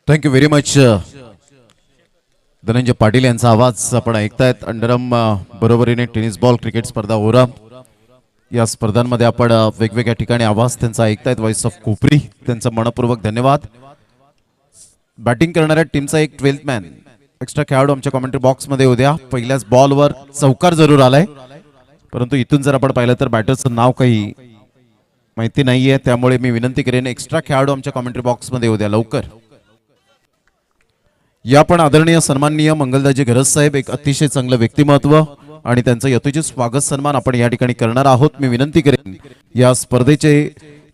Thank you very much Dhananjay Patil यांचा आवाज आपण ऐकतायत. अंडरम बरोबरीने टेनिस बॉल क्रिकेट स्पर्धा ओरम या स्पर्धांमध्ये आपण वेगवेगळ्या ठिकाणी आवाज त्यांचा ऐकतायत. व्हॉइस ऑफ कोपरी त्यांचा मनपूर्वक धन्यवाद. बॅटिंग करणाऱ्या टीमचा एक 12th मॅन एक्स्ट्रा खेळाडू आमच्या कमेंट्री बॉक्स मध्ये उद्या. पहिल्याच बॉलवर चौकार जरूर आलाय, परंतु इथून जर आपण पाहिलं तर बॅटरचं नाव काही माहिती नाहीये, त्यामुळे मी विनंती करेन एक्स्ट्रा खेळाडू आमच्या कमेंट्री बॉक्स मध्ये उद्या लवकर या. पण आदरणीय सन्माननीय मंगलदाजी घरज साहेब एक अतिशय चांगलं व्यक्तिमत्व आणि त्यांचं यथोचित स्वागत सन्मान आपण या ठिकाणी करणार आहोत. मी विनंती करेन या स्पर्धेचे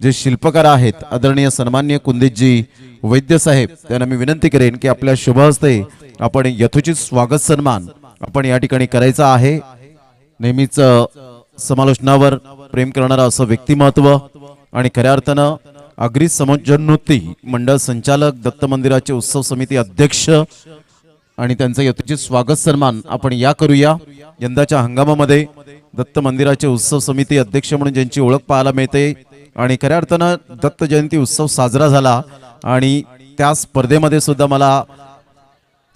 जे शिल्पकार आहेत आदरणीय सन्माननीय कुंदितजी वैद्य साहेब, त्यांना मी विनंती करेन की आपल्या शुभ हस्ते आपण यथोचित स्वागत सन्मान आपण या ठिकाणी करायचा आहे. नेहमीच समालोचनावर प्रेम करणारा असं व्यक्तिमत्व आणि खऱ्या अर्थानं अग्री समोज्जन्नोत्ती मंडळ संचालक, दत्त मंदिराचे उत्सव समिती अध्यक्ष आणि त्यांचं यथोचित स्वागत सन्मान आपण या करूया. यंदाच्या हंगामामध्ये दत्त मंदिराचे उत्सव समिती अध्यक्ष म्हणून ज्यांची ओळख पाहायला मिळते आणि खऱ्या अर्थानं दत्त जयंती उत्सव साजरा झाला आणि त्या स्पर्धेमध्ये सुद्धा मला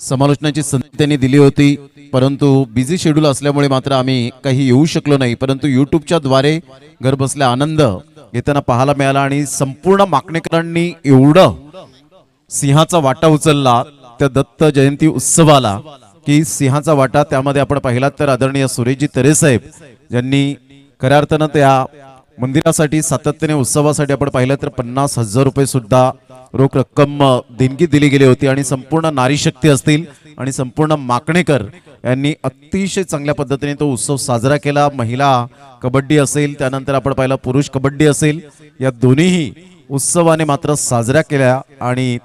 समालोचनाची संधी त्यांनी दिली होती, परंतु बिझी शेड्यूल असल्यामुळे मात्र आम्ही काही येऊ शकलो नाही. परंतु युट्यूबच्या द्वारे घर बसल्या आनंद येताना पाहायला मिळाला आणि संपूर्ण माकणेकरांनी एवढं सिंहाचा वाटा उचलला त्या दत्त जयंती उत्सवाला की सिंहाचा वाटा त्यामध्ये आपण पाहिला तर आदरणीय सुरेशजी तरे साहेब ज्यांनी खऱ्या अर्थानं त्या मंदिरासाठी सातत्याने उत्सवासाठी आपण पाहिलं तर 50,000 रुपये सुद्धा रोख रक्कम देणगी दिली गेली होती. आणि संपूर्ण नारी शक्ती असतील आणि संपूर्ण माकणेकर यांनी अतिशय चांगल्या पद्धतीने तो उत्सव साजरा केला. महिला कबड्डी असेल, त्यानंतर आपण पाहिलं पुरुष कबड्डी असेल, या दोन्हीही उत्सवाने मात्र साजऱ्या केल्या आणि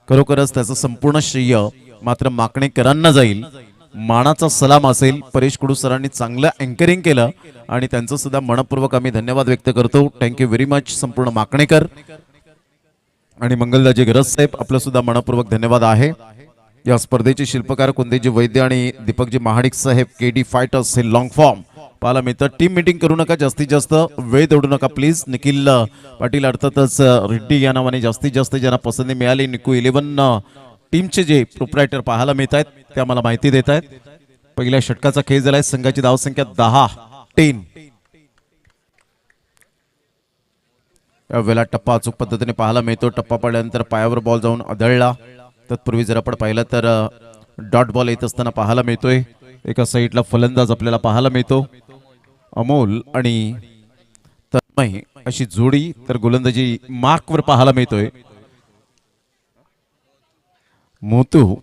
खरोखरच त्याचं संपूर्ण श्रेय मात्र माकणेकरांना जाईल. मानाचा सलाम असेल. परेश कुडू सरांनी चांगलं अँकरिंग केलं आणि त्यांचं सुद्धा मनपूर्वक आम्ही धन्यवाद व्यक्त करतो. थँक्यू व्हेरी मच संपूर्ण माकणेकर आणि मंगलदाजी घरज साहेब आपलं सुद्धा मनपूर्वक धन्यवाद आहे. या स्पर्धेचे शिल्पकार कुंदेजी वैद्य आणि दीपकजी महाडिक साहेब. केडी फायटर्स हे लॉंग फॉर्म पाहायला मिळतं. टीम मीटिंग करू नका, जास्तीत जास्त वेळ दौडू नका प्लीज. निखिल पाटील अर्थातच रेड्डी या नावाने जास्तीत जास्त ज्यांना पसंती मिळाली. निकू 11 टीमचे जे प्रोप्रायटर पाहायला मिळत आहेत ते आम्हाला माहिती देत आहेत. पहिल्या षटकाचा खेळ झालाय. संघाची धावसंख्या 10-10. यावेळेला टप्पा अचूक पद्धतीने पाहायला मिळतो. टप्पा पडल्यानंतर पायावर बॉल जाऊन आदळला. तत्पूर्वी जर आपण पाहिलं तर डॉट बॉल येत असताना पाहायला मिळतोय. एका साईडला फलंदाज आपल्याला पाहायला मिळतो अमोल आणि तन्मय अशी जोडी, तर गोलंदाजी मार्कवर पाहायला मिळतोय मोतू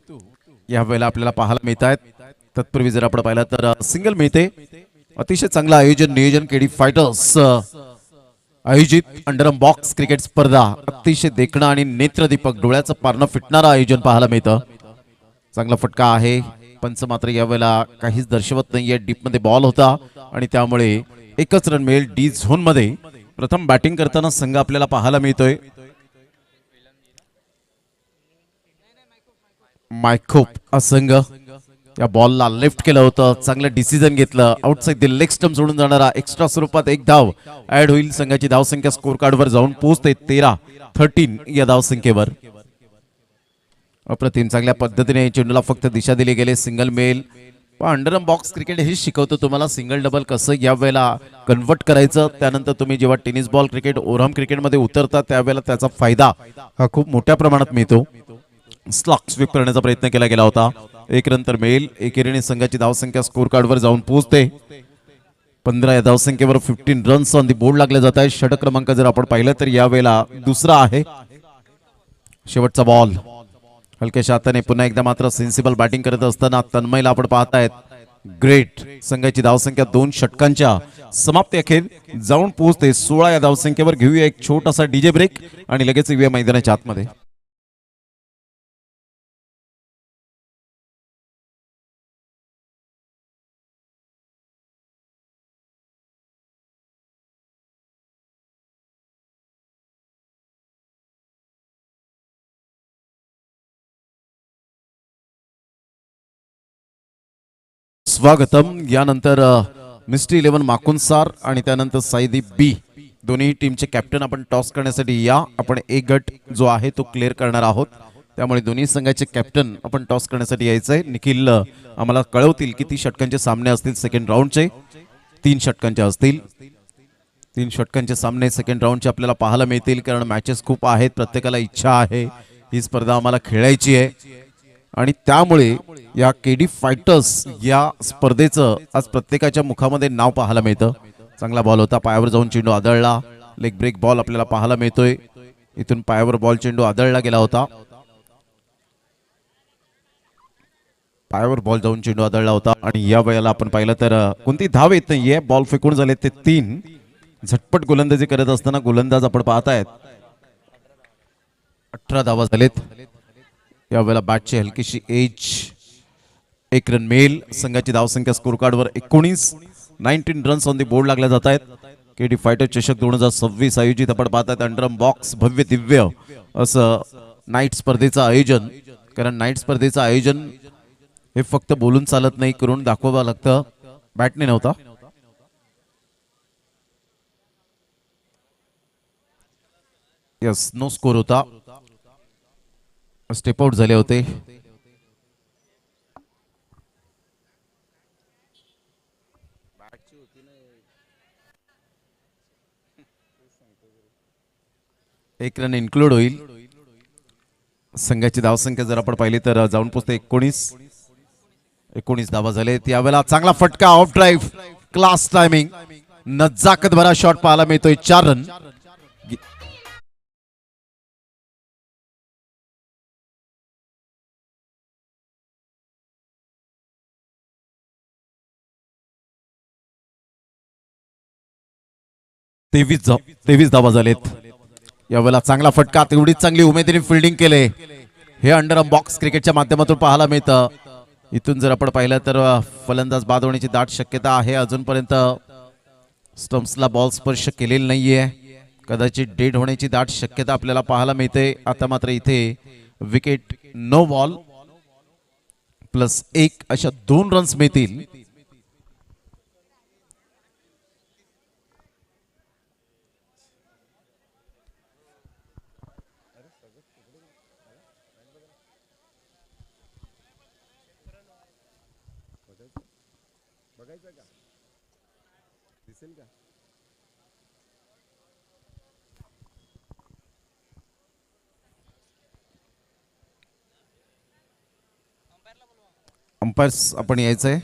यावेळेला आपल्याला पाहायला मिळत आहेत. तत्पूर्वी जर आपण पाहिलं तर सिंगल मिळते. अतिशय चांगलं आयोजन नियोजन केडी फायटर्स आयोजित अंडरम बॉक्स क्रिकेट स्पर्धा. अतिशय देखणं आणि नेत्रदीपक डोळ्याचं पारणं फिटणारं आयोजन पाहायला मिळतं. चांगला फटका आहे. पंच मात्र यावेळेला काहीच दर्शवत नाहीये. डीप मध्ये बॉल होता आणि त्यामुळे एकच रन मिळेल. डी झोन मध्ये प्रथम बॅटिंग करताना संघ आपल्याला पाहायला मिळतोय मायकोप हा संघ. या बॉलला लेफ्ट केलं होतं, चांगलं डिसिजन घेतलं. आउटसाइड द लेग स्टंप सोडून जाणारा एक्स्ट्रा स्वरूपात एक धाव ऍड होईल. संघाची धावसंख्या स्कोर कार्डवर जाऊन पोहोचते 13-13 या धावसंख्येवर. अप्रतिम चांगल्या पद्धतीने चेंडूला फक्त दिशा दिली गेले. सिंगल मेल. अंडरम बॉक्स क्रिकेट हे शिकवतो तुम्हाला सिंगल डबल कसं या वेळेला कन्वर्ट करायचं. त्यानंतर तुम्ही जेव्हा टेनिस बॉल क्रिकेट ओरम क्रिकेटमध्ये उतरता त्यावेळेला त्याचा फायदा हा खूप मोठ्या प्रमाणात मिळतो. स्लॉक स्वीप करण्याचा प्रयत्न केला गेला होता. 1 रन तर मिळेल. एकेरीने संघाची धावसंख्या स्कोर कार्डवर जाऊन पोहोचते 15 या धावसंख्येवर 15 रन्स ऑन दी बोर्ड लागले जात आहे. षटक क्रमांक जर आपण पाहिलं तर यावेळेला दुसरा आहे. शेवटचा बॉल हलक्याशा हाताने पुन्हा एकदा मात्र सेन्सिबल बॅटिंग करत असताना तन्मयला आपण पाहतायत. ग्रेट. संघाची धावसंख्या 2 षटकांच्या समाप्ती अखेर जाऊन पोहोचते 16 या धावसंख्येवर. घेऊया एक छोटासा डीजे ब्रेक आणि लगेच येऊया मैदानाच्या आतमध्ये. स्वागतम. यानंतर मिस्ट्री 11 माकुनसार आणि त्यानंतर साईदीप बी दोन्ही टीमचे कॅप्टन आपण टॉस करण्यासाठी या. आपण एक गट जो आहे तो क्लिअर करणार आहोत. त्यामुळे दोन्ही संघाचे कॅप्टन आपण टॉस करण्यासाठी यायचंय. निखिल आम्हाला कळवतील किती षटकांचे सामने असतील सेकंड राऊंडचे. 3 षटकांचे असतील. 3 षटकांचे सामने सेकंड राऊंडचे आपल्याला पाहायला मिळतील, कारण मॅचेस खूप आहेत. प्रत्येकाला इच्छा आहे ही स्पर्धा आम्हाला खेळायची आहे आणि त्यामुळे या केडी फायटर्स या स्पर्धेचं आज प्रत्येकाच्या मुखामध्ये नाव पाहायला मिळतं. चांगला बॉल होता, पायावर जाऊन चेंडू आदळला. लेग ब्रेक बॉल आपल्याला पाहायला मिळतोय. इथून पायावर बॉल चेंडू आदळला गेला होता. पायावर बॉल जाऊन चेंडू आदळला होता आणि या वेळेला आपण पाहिलं तर कोणती धाव येत नाहीये. बॉल फेकून झाले ते 3. झटपट गोलंदाजी करत असताना गोलंदाज आपण पाहतायत 18 धावा झालेत. यावेळेला बॅटची हलकीशी एज. 1 रन मेल. संघाची धावसंख्या स्कोर कार्डवर 19 रन्स ऑन दी बोर्ड लागल्या जात आहेत. केडी फायटर चषक 2026 आयोजित आपण पाहतात अंडरम बॉक्स भव्य दिव्य असं नाईट स्पर्धेचं आयोजन. कारण नाईट स्पर्धेचं आयोजन हे फक्त बोलून चालत नाही, करून दाखवावं लागतं. बॅटने नव्हता. यस, नो स्कोर होता. स्टेप आउट झाले होते. एक रन इन्क्लूड होईल. संघाची धावसंख्या जर आपण पाहिली तर जाऊन पोहोचते 19 धावा झाले. यावेळेला चांगला फटका ऑफ ड्राईव्ह, क्लास टायमिंग, नजाकत भरा शॉट पाहायला मिळतोय. 4 रन. तेवीस धावा झालेत. यावेळेला चांगला फटका, तेवढीच चांगली उमेदीने फिल्डिंग केले. हे अंडर बॉक्स क्रिकेटच्या माध्यमातून पाहायला मिळतं. इथून जर आपण पाहिलं तर फलंदाज बाद होण्याची दाट शक्यता आहे. अजूनपर्यंत स्टम्प्सला बॉल स्पर्श केलेला नाहीये. कदाचित डेड होण्याची दाट शक्यता आपल्याला पाहायला मिळते. आता मात्र इथे विकेट, नो बॉल +1 अशा 2 रन्स मिळतील. अंपायर्स आपण यायचंय.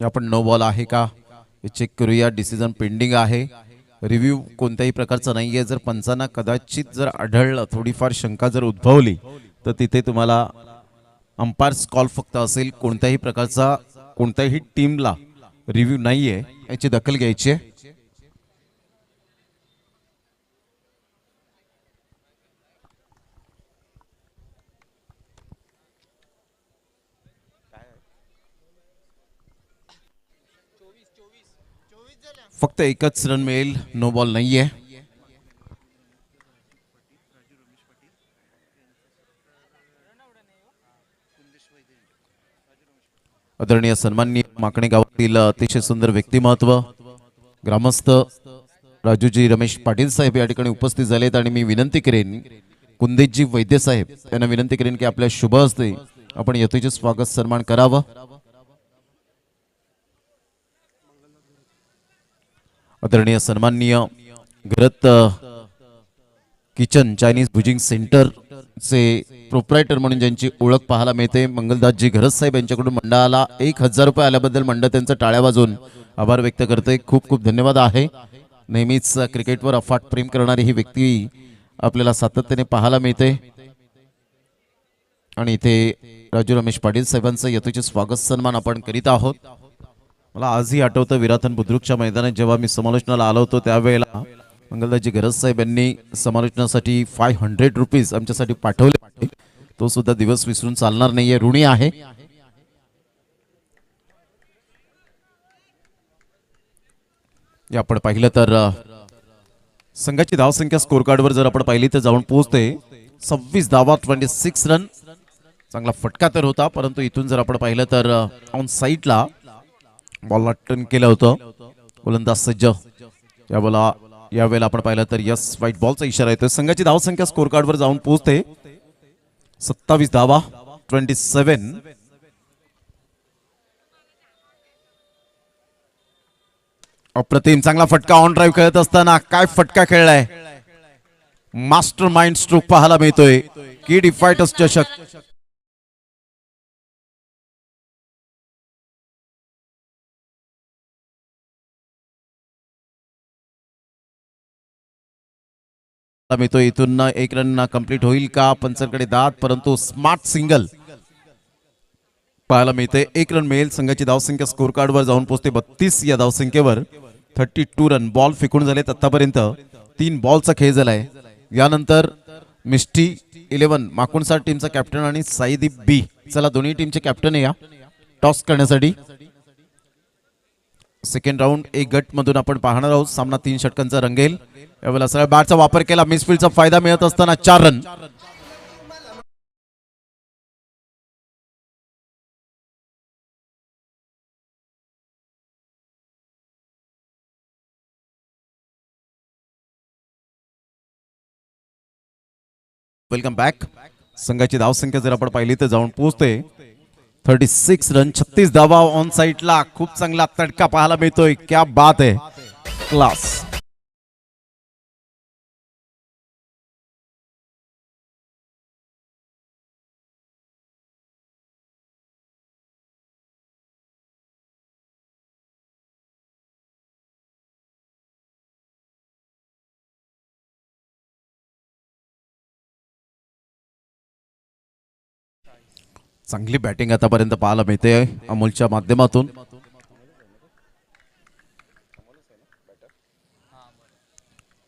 आपण नो बॉल आहे का हे चेक करूया. डिसिजन पेंडिंग आहे. रिव्ह्यू कोणत्याही प्रकारचा नाहीये. जर पंचांना कदाचित जर आढळलं, थोडीफार शंका जर उद्भवली, तर तिथे तुम्हाला अंपायर्स कॉल फक्त असेल. कोणत्याही प्रकारचा कोणत्याही टीमला रिव्ह्यू नाहीये, याची दखल घ्यायची आहे. फक्त 1च रन मिळेल. नो बॉल नाहीये. आदरणीय सन्माननीय माकणे गावातील अतिशय सुंदर व्यक्तिमत्व ग्रामस्थ राजूजी रमेश पाटील साहेब या ठिकाणी उपस्थित झालेत. आणि मी विनंती करेन कुंदेजी वैद्य साहेब यांना विनंती करेन की आपल्या शुभ हस्ते आपण यथोचित स्वागत सन्मान करावं. आदरणीय सन्माननीय घरत किचन चायनीज भुजिंग सेंटर चे प्रोप्रायटर म्हणून ज्यांची ओळख पाहायला मिळते, मंगलदासजी घरत साहेब यांच्याकडून मंडळाला 1000 रुपये आल्याबद्दल मंडळ त्यांचं टाळ्या वाजवून आभार व्यक्त करते. खूप खूप धन्यवाद आहे. नेहमीच क्रिकेटवर अफाट प्रेम करणारी ही व्यक्ती आपल्याला सातत्याने पाहायला मिळते. आणि इथे राजू रमेश पाटील साहेबांचं यथोचित स्वागत सन्मान आपण करीत आहोत. मला आजही आठवतं विराथन बुद्रुकच्या मैदानात जेव्हा मी समालोचनाला आलो होतो, त्यावेळेला मंगलदासजी घरत साहेब यांनी समालोचनासाठी 500 रुपीज आमच्यासाठी पाठवले. तो सुद्धा दिवस विसरून चालणार नाहीये, ऋणी आहे. आपण पाहिलं तर संघाची धावसंख्या स्कोर कार्डवर जर आपण पाहिली तर जाऊन पोहोचते 26 धावा, 26 रन. चांगला फटका तर होता, परंतु इथून जर आपण पाहिलं तर ऑन साईडला बॉलला टर्न केलं होतं. गोलंदाज सज्ज. यावेळेला आपण पाहिलं तर यस, व्हाईट बॉलचा इशारा येतो. संघाची धावसंख्या स्कोर कार्डवर जाऊन पोहोचते 27 धावा 27. अप्रतिम चांगला फटका ऑन ड्राईव्ह खेळत असताना काय फटका खेळलाय. मास्टर माइंड स्ट्रोक पाहायला मिळतोय. किड फायटर्स चषक मिळतो. इथून एक रन कंप्लीट होईल का. पंचरकडे दात परंतु स्मार्ट सिंगल पाहायला मिळते. एक रन मिळेल. संघाची धावसंख्या स्कोर कार्डवर जाऊन पोहोचते 32 या धावसंख्येवर. 32 रन. बॉल फेकून झालेत आतापर्यंत. 3 बॉलचा खेळ झालाय. यानंतर मिस्टी 11 माकुणसार टीमचा कॅप्टन आणि साईदीप बी. चला दोन्ही टीमचे कॅप्टन या टॉस करण्यासाठी. सेकंड राऊंड एक गट मधून आपण पाहणार आहोत. सामना 3 षटकांचा रंगेल. यावेळेला सरळ बॅटचा वापर केला. मिसफील्डचा फायदा मिळत असताना 4 रन. Welcome back. संघाची धावसंख्या जर आपण पाहिली तर जाऊन पोहोचते 36 रन. 36 धावा ऑन साईडला. खूप चांगला तडका पाहायला मिळतोय. क्या बात आहे. क्लास. चांगली बॅटिंग आतापर्यंत पाहायला मिळते अमोलच्या माध्यमातून.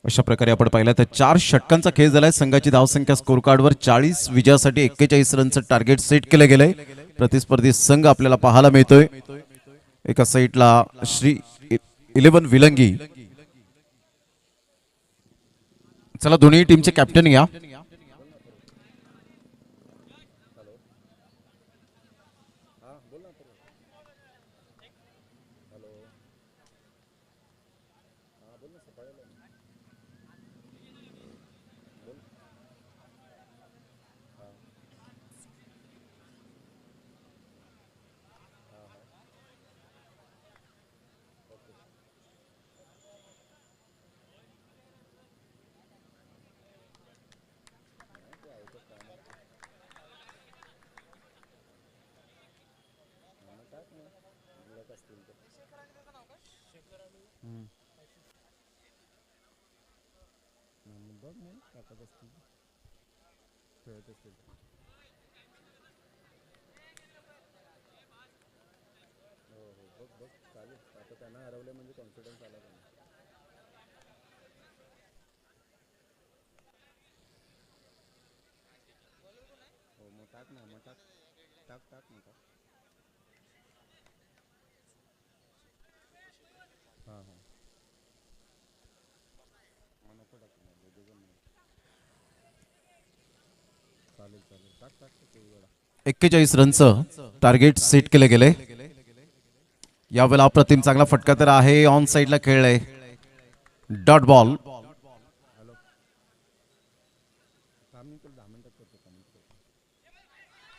अशा प्रकारे आपण पाहिलं तर 4 षटकांचा खेळ झालाय. संघाची धावसंख्या स्कोर कार्डवर 40. विजयासाठी 41 रनचं टार्गेट सेट केलं गेलंय. प्रतिस्पर्धी संघ आपल्याला पाहायला मिळतोय. एका साईडला श्री 11 विलंगी. चला दोन्ही टीमचे कॅप्टन या. एक्केचाळीस रनचं टार्गेट सेट केले गेले. यावेळेला अप्रतिम चांगला फटका तर आहे. ऑन साइडला खेळलाय. Dot ball.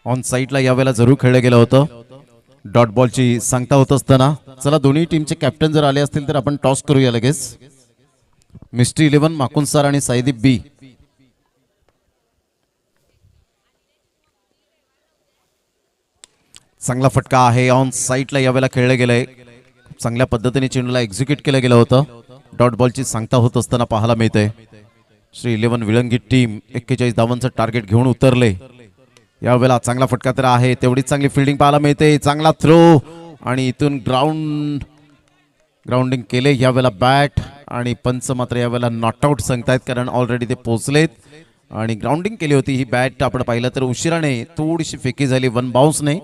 ऑन साइडला यावेळेला जरूर खेळलं गेलं होतं. डॉट बॉलची सांगता होत असताना चला दोन्ही टीमचे कॅप्टन जर आले असतील तर आपण टॉस करूया लगेच. मिस्ट्री 11 माकुणसार आणि साईदीप बी. चांगला फटका आहे. ऑन साइडला यावेळेला खेळलं गेलंय. चांगल्या पद्धतीने चेंडूला एक्झिक्यूट केलं गेलं होतं. डॉट बॉलची सांगता होत असताना पाहायला मिळते. श्री 11 विलंगी टीम 41 धावांचं टार्गेट घेऊन उतरले. यावेळेला चांगला फटका तर आहे. तेवढीच चांगली फिल्डिंग पाहायला मिळते. चांगला थ्रो आणि इथून ग्राउंडिंग केले यावेळेला बॅट आणि पंच मात्र यावेळेला नॉट आउट सांगतायत कारण ऑलरेडी ते पोहोचलेत आणि ग्राउंडिंग केली होती. ही बॅट आपण पाहिलं तर उशिराने थोडीशी फेकी झाली. 1 बाउन्सने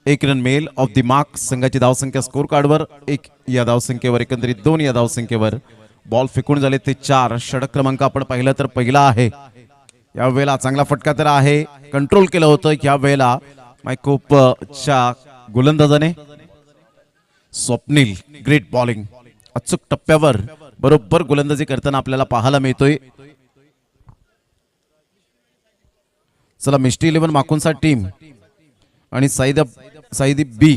1 रन मेल ऑफ द मार्क. संघाची धावसंख्या स्कोर कार्डवर 1 या धावसंख्येवर एकंदरीत 2 या धावसंख्येवर. बॉल फेकून झाले ते 4. षटक क्रमांक आपण पाहिलं तर पहिला आहे. यावेळेला चांगला फटका तर आहे. कंट्रोल केलं होतं यावेळेला मायकोपच्या गोलंदाजाने. Swapnil great bowling. अचूक टप्प्यावर बरोबर गोलंदाजी करताना आपल्याला पाहायला मिळतोय. चला मिस्टी 11 माकुंसा टीम आणि साईदी बी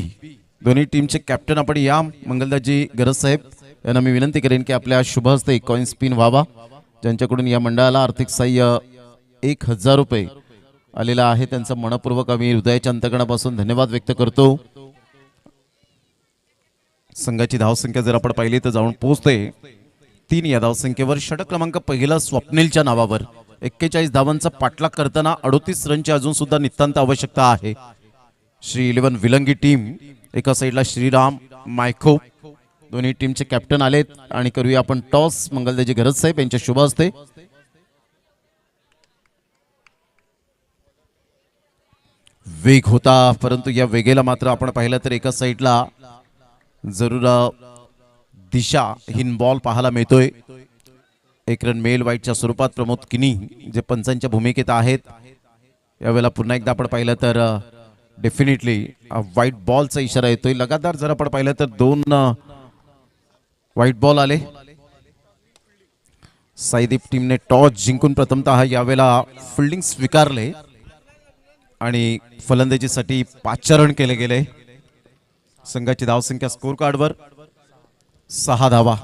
दोन्ही टीमचे कॅप्टन आपण या मंगलदाजी गरज साहेब यांना मी विनंती करेन की आपल्या शुभ हस्ते कॉइन स्पिन व्हावा, ज्यांच्याकडून या मंडळाला आर्थिक सहाय्य 1000 रुपये आलेला आहे. त्यांचा मनपूर्वक आम्ही हृदयाच्या अंतकणापासून धन्यवाद व्यक्त करतो. संघाची धावसंख्या जर आपण पाहिली तर जाऊन पोहोचते 3 या धावसंख्येवर. षटक क्रमांक पहिला स्वप्नीलच्या नावावर 41 धावांचा पाठलाग करताना 38 रनची अजून सुद्धा नितांत आवश्यकता आहे. श्री 11 विलंगी टीम एका साईडला श्रीराम मायखो दोन्ही टीमचे कॅप्टन आलेत आणि करूया आपण टॉस. मंगलदाजी गरज साहेब यांच्या शुभ हस्ते. वेग होता, परंतु या वेगेला मात्र आपण पाहिलं तर एका साईडला जरूर दिशा हिन बॉल पाहायला मिळतोय. 1 रन मेल वाईटच्या स्वरूपात प्रमोद किनी जे पंचांच्या भूमिकेत आहेत. यावेळेला पुन्हा एकदा आपण पाहिलं तर डेफिनेटली व्हाईट बॉलचा इशारा येतोय. लगातार जर आपण पाहिलं तर 2 व्हाईट बॉल आले. साईदीप टीमने टॉस जिंकून प्रथमतः यावेळेला फिल्डिंग स्वीकारले आणि फलंदाजीसाठी 5 रन केले गेले. संघाची धावसंख्या स्कोर कार्डवर 6 धावा.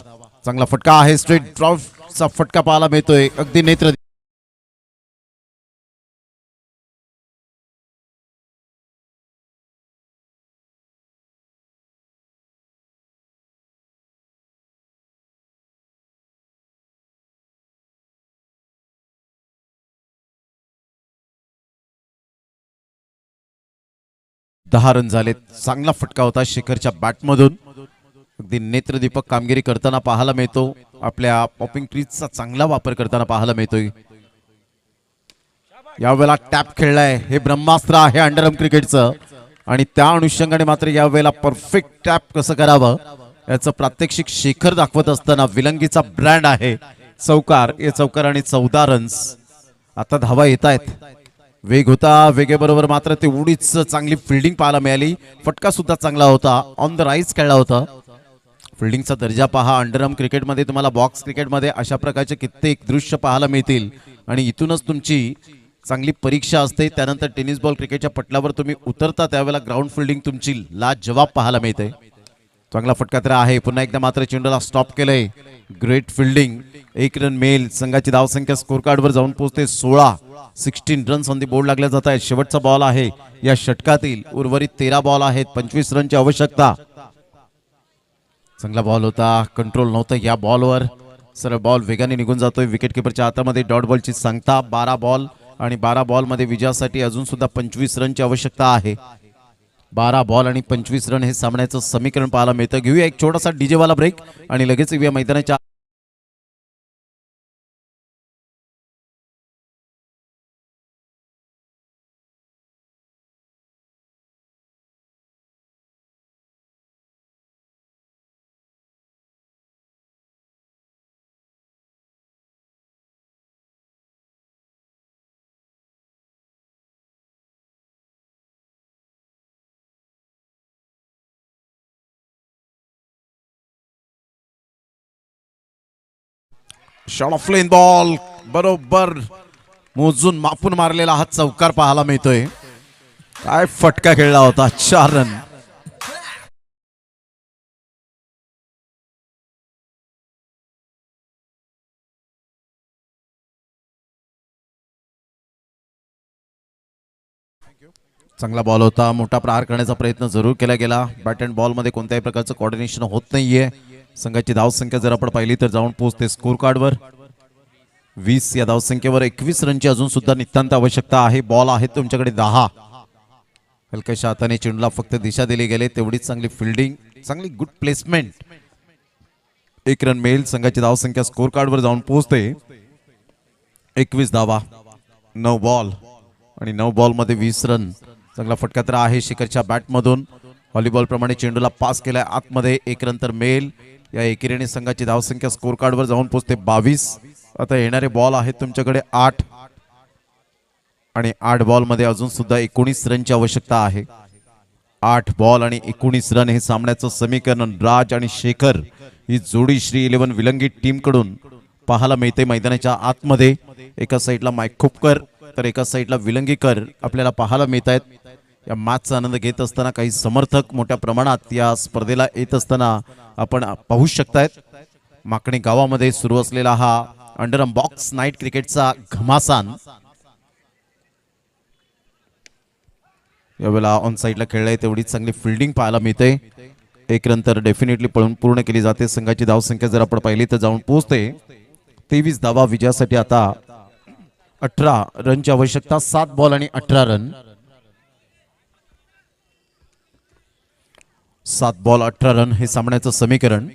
चांगला फटका आहे, स्ट्रेट ड्राइव्हचा फटका पाहायला मिळतोय. अगदी नेत्र दहा रन झाले. चांगला फटका होता शेखरच्या बॅटमधून. अगदी नेत्रदीपक कामगिरी करताना पाहायला मिळतो. आपल्या पॉपिंग ट्रीजचा चांगला वापर करताना पाहायला मिळतोय. यावेळेला टॅप खेळलाय, हे ब्रह्मास्त्र आहे अंडरआर्म क्रिकेटचं आणि त्या अनुषंगाने मात्र यावेळेला परफेक्ट टॅप कसं करावं याचं प्रात्यक्षिक शेखर दाखवत असताना विलंगीचा ब्रँड आहे चौकार. हे चौकार आणि 14 रन्स. आता धावा येत आहेत. वेग होता, वेगेबरोबर मात्र ते उडीच चांगली फिल्डिंग पाहायला मिळाली. फटका सुद्धा चांगला होता, ऑन द राईज खेळला होता. फिल्डिंगचा दर्जा पहा. अंडरआर्म क्रिकेटमध्ये तुम्हाला बॉक्स क्रिकेटमध्ये अशा प्रकारचे कित्येक दृश्य पाहायला मिळतील आणि इथूनच तुमची चांगली परीक्षा असते. त्यानंतर टेनिस बॉल क्रिकेटच्या पटलावर तुम्ही उतरता त्यावेळेला ग्राउंड फिल्डिंग तुमची लाजवाब पाहायला मिळते. चांगला फटका तर आहे. पुन्हा एकदा मात्र चेंडूला स्टॉप केलंय. Great fielding. 1 रन मेल. संघाची धावसंख्या स्कोर कार्डवर जाऊन पोहोचते 16 रन्स ऑन दी बोर्ड लागल्या जात आहेत. शेवटचा बॉल आहे या षटकातील. उर्वरित 13 बॉल आहेत. 25 रनची आवश्यकता. चांगला बॉल होता, कंट्रोल नव्हतं या बॉलवर. सरळ बॉल वेगाने निघून जातोय. विकेट किपरच्या हातामध्ये डॉट बॉलची सांगता. 12 बॉल आणि 12 बॉल मध्ये विजयासाठी अजून सुद्धा 25 रनची आवश्यकता आहे. 12 बॉल आणि 25 रन हे सामन्याचं समीकरण पाहायला मिळतं. घेऊया एक छोटासा डीजे वाला ब्रेक आणि लगेच येऊया मैदानाच्या शॉट ऑफ लेन बॉल. बरोबर मोजून मापून मारलेला हा चौकार पाहायला मिळतोय. काय फटका खेळला होता. 4 रन. चांगला बॉल होता. मोठा प्रहार करण्याचा प्रयत्न जरूर केला गेला. बॅट अँड बॉल मध्ये कोणत्याही प्रकारचं कोऑर्डिनेशन होत नाहीये. संघाची धावसंख्या जर आपण पाहिली तर जाऊन पोहोचते स्कोर कार्डवर 20 या धावसंख्येवर. 21 रनची अजून सुद्धा नितांत आवश्यकता आहे. बॉल आहेत तुमच्याकडे 10. हलक्याशा हाताने चेंडूला फक्त दिशा दिली गेले. तेवढीच चांगली फिल्डिंग, चांगली गुड प्लेसमेंट. 1 रन मेल. संघाची धावसंख्या स्कोर कार्डवर जाऊन पोहोचते 21 धावा. 9 बॉल आणि 9 बॉल मध्ये 20 रन. चांगला फटका तर आहे शेखरच्या बॅटमधून. व्हॉलीबॉल प्रमाणे चेंडूला पास केलाय आतमध्ये. 1 रन तर मेल. या एकेरीने संघाची धावसंख्या स्कोर कार्डवर जाऊन पोहोचते 22. आता येणारे बॉल आहेत तुमच्याकडे 8 आणि 8 बॉल मध्ये अजून सुद्धा 19 रनची आवश्यकता आहे. 8 बॉल आणि 19 रन हे सामन्याचं समीकरण. राज आणि शेखर ही जोडी श्री 11 विलंगी टीम कडून पाहायला मिळते मैदानाच्या आतमध्ये. एका साईडला माईक खोपकर तर एका साईडला विलंगीकर आपल्याला पाहायला मिळत आहेत. या मॅचचा आनंद घेत असताना काही समर्थक मोठ्या प्रमाणात या स्पर्धेला येत असताना आपण पाहू शकतायत. माकणी गावामध्ये सुरू असलेला हा अंडरआर्म बॉक्स नाईट क्रिकेटचा घमासान यावेळेला ऑन साईडला खेळलाय. तेवढीच चांगली फिल्डिंग पाहायला मिळते. एक रन तर डेफिनेटली पळून पूर्ण केली जाते. संघाची धावसंख्या जर आपण पाहिली तर जाऊन पोहोचते 23 धावा. विजयासाठी आता 18 रनची आवश्यकता. 7 बॉल आणि 18 रन. 7 बॉल 18 रन हे सामन्याचं समीकरण.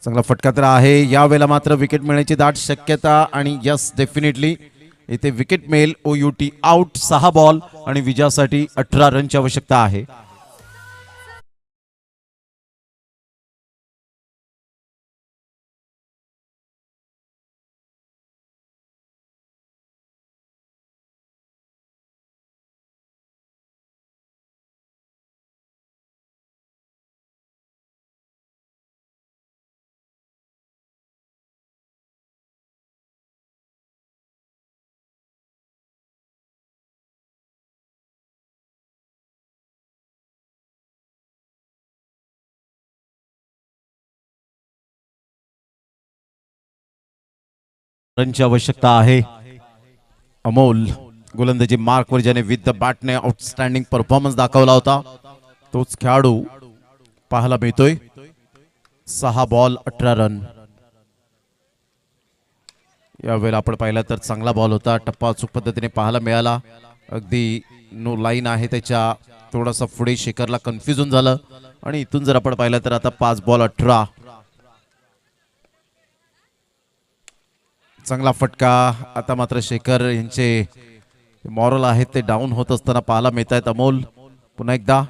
चांगला फटका तर आहे. यावेळेला मात्र विकेट मिळण्याची दाट शक्यता आणि यस डेफिनेटली इथे विकेट मिळेल. OUT out. 6 बॉल आणि विजयासाठी 18 रनची आवश्यकता आहे. रनची आवश्यकता आहे. अमोल गोलंदाजी मार्कवर ज्याने विथ द बॅटने आउटस्टँडिंग परफॉर्मन्स दाखवला होता तोच खेळाडू पाहायला मिळतोय. 6 बॉल 18 रन. यावेळेला आपण पाहिला तर चांगला बॉल होता. टप्पा अचूक पद्धतीने पाहायला मिळाला. अगदी नो लाईन आहे त्याच्या थोडासा पुढे शेखरला कन्फ्युजन झालं आणि इथून जर आपण पाहिलं तर आता 5 बॉल 18. चांगला फटका. आता मात्र शेखर यांचे मॉरल आहेत ते डाऊन होत असताना पाहायला मिळत आहेत. अमोल पुन्हा एकदा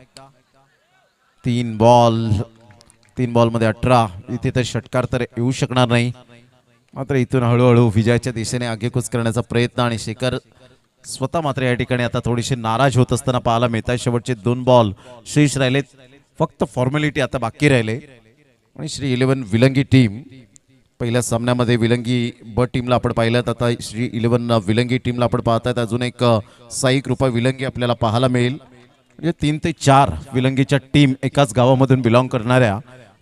3 बॉल मध्ये 18. इथे तर षटकार तर येऊ शकणार नाही. मात्र इथून हळूहळू विजयाच्या दिशेने आगेकूच करण्याचा प्रयत्न आणि शेखर स्वतः मात्र या ठिकाणी आता थोडीशी नाराज होत असताना पाहायला मिळत आहे. शेवटचे 2 बॉल शेष राहिलेत. फक्त फॉर्मॅलिटी आता बाकी राहिले आणि श्री 11 विलंगी टीम पहिल्या सामन्यामध्ये विलंगी ब टीमला आपण पाहिलं. आता श्री 11 विलंगी टीमला आपण पाहतायत. अजून एक साई कृपा विलंगी आपल्याला पाहायला मिळेल. म्हणजे 3 ते 4 विलंगीच्या टीम एकाच गावामधून बिलॉंग करणाऱ्या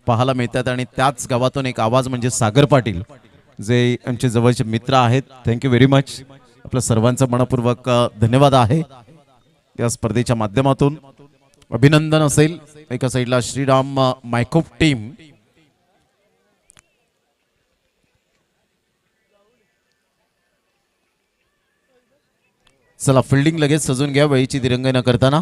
पाहायला मिळतात आणि त्याच गावातून एक आवाज म्हणजे सागर पाटील जे आमचे जवळचे मित्र आहेत. Thank you very much. आपल्या सर्वांचा मनपूर्वक धन्यवाद आहे. या स्पर्धेच्या माध्यमातून अभिनंदन असेल. एका साईडला श्रीराम मायकोप टीम चला फिल्डिंग लगेच सजून घ्या वेळीची दिरंगाई न करताना.